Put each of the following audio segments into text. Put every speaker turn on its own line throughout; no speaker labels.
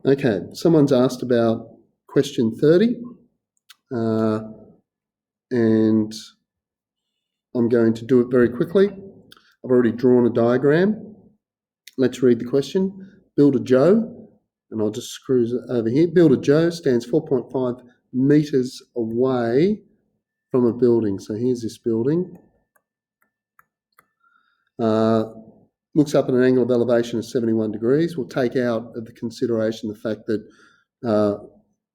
Okay, someone's asked about question 30, and I'm going to do it very quickly. I've already drawn a diagram. Let's read the question. Builder Joe, and I'll just screw it over here. Builder Joe stands 4.5 metres away from a building. So here's this building. Looks up at an angle of elevation of 71 degrees. We'll take out of the consideration the fact that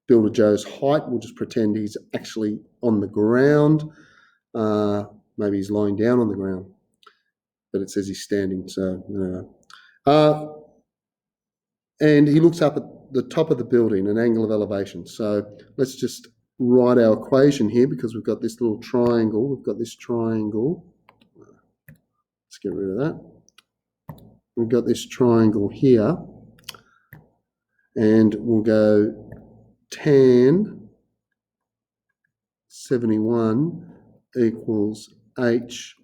Builder Joe's height. We'll just pretend he's actually on the ground. Maybe he's lying down on the ground, but it says he's standing, so and he looks up at the top of the building, an angle of elevation. So let's just write our equation here, because we've got this little triangle. We've got this triangle. Let's get rid of that. We've got this triangle here, and we'll go tan 71 equals h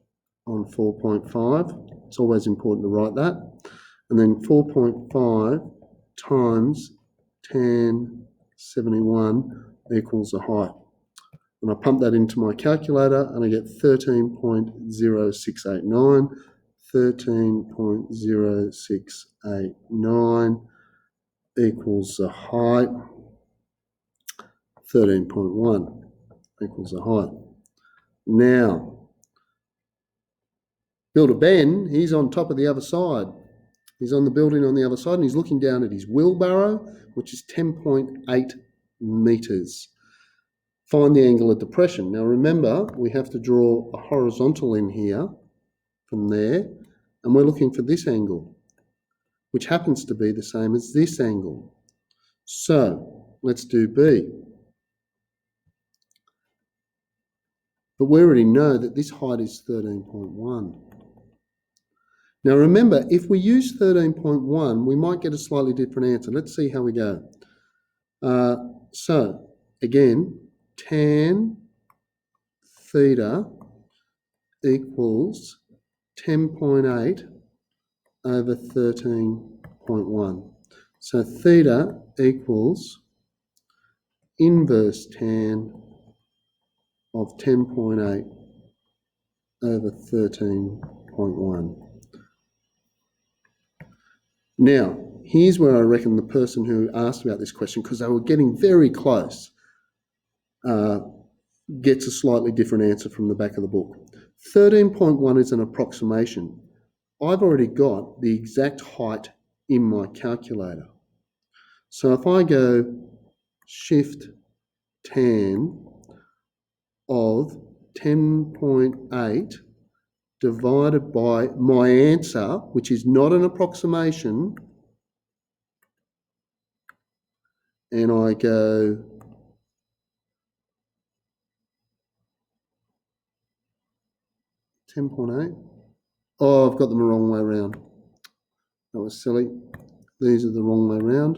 on 4.5. It's always important to write that. And then 4.5 times tan 71 equals the height. And I pump that into my calculator and I get 13.0689. 13.0689 equals the height. 13.1 equals the height. Now, Builder Ben, he's on top of the other side. He's on the building on the other side, and he's looking down at his wheelbarrow, which is 10.8 metres. Find the angle of depression. Now remember, we have to draw a horizontal in here from there, and we're looking for this angle, which happens to be the same as this angle. So let's do B. But we already know that this height is 13.1. Now remember, if we use 13.1, we might get a slightly different answer. Let's see how we go. So again, tan theta equals 10.8 over 13.1. So theta equals inverse tan of 10.8 over 13.1. Now, here's where I reckon the person who asked about this question, because they were getting very close, gets a slightly different answer from the back of the book. 13.1 is an approximation. I've already got the exact height in my calculator. So if I go shift tan of 10.8 divided by my answer, which is not an approximation, and I go 10.8. Oh, I've got them the wrong way around. That was silly. These are the wrong way around.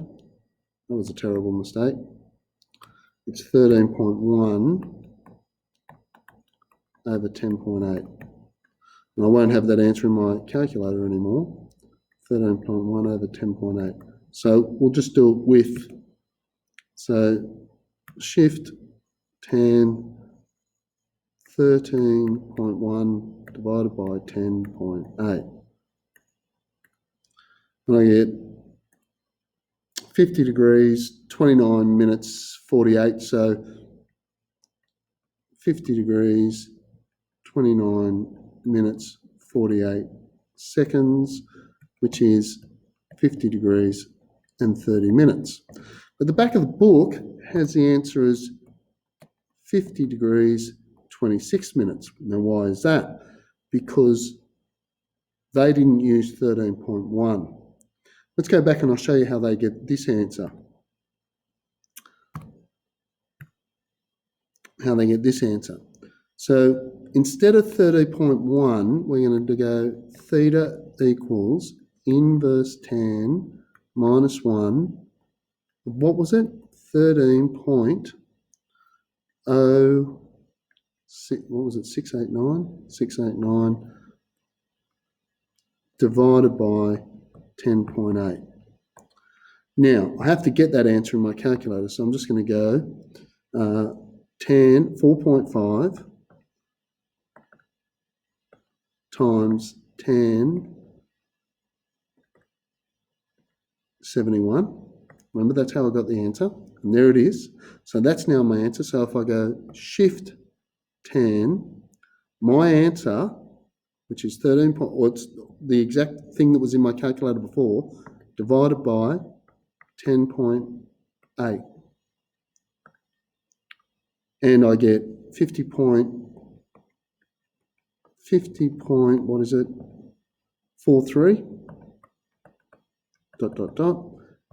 That was a terrible mistake. It's 13.1 over 10.8. And I won't have that answer in my calculator anymore. 13.1 over 10.8. So we'll just do it with, so shift tan 13.1 divided by 10.8. And I get 50 degrees, 29 minutes, 48. So 50 degrees, 29 minutes, 48 seconds, which is 50 degrees and 30 minutes. But the back of the book has the answer as 50 degrees, 26 minutes. Now, why is that? Because they didn't use 13.1. Let's go back and I'll show you how they get this answer. How they get this answer. So instead of 30.1, we're going to go theta equals inverse tan minus 1. What was it? 13.06, what was it, 689? 689 divided by 10.8. Now, I have to get that answer in my calculator, so I'm just going to go 4.5 times 1071. Remember, that's how I got the answer. And there it is. So that's now my answer. So if I go Shift 10, my answer, which is 13 point, or it's the exact thing that was in my calculator before, divided by 10.8. And I get 50 point, what is it? 43, ...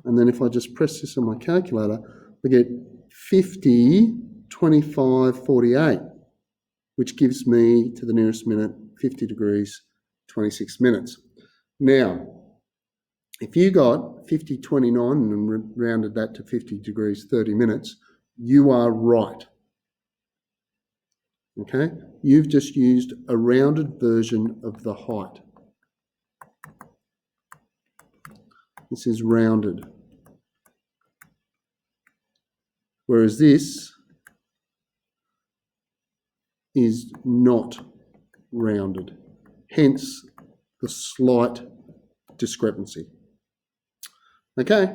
And then if I just press this on my calculator, I get 50, 25, 48, which gives me, to the nearest minute, 50 degrees, 26 minutes. Now, if you got 50, 29 and rounded that to 50 degrees, 30 minutes, you are right. Okay? You've just used a rounded version of the height. This is rounded. Whereas this is not rounded. Hence the slight discrepancy. Okay?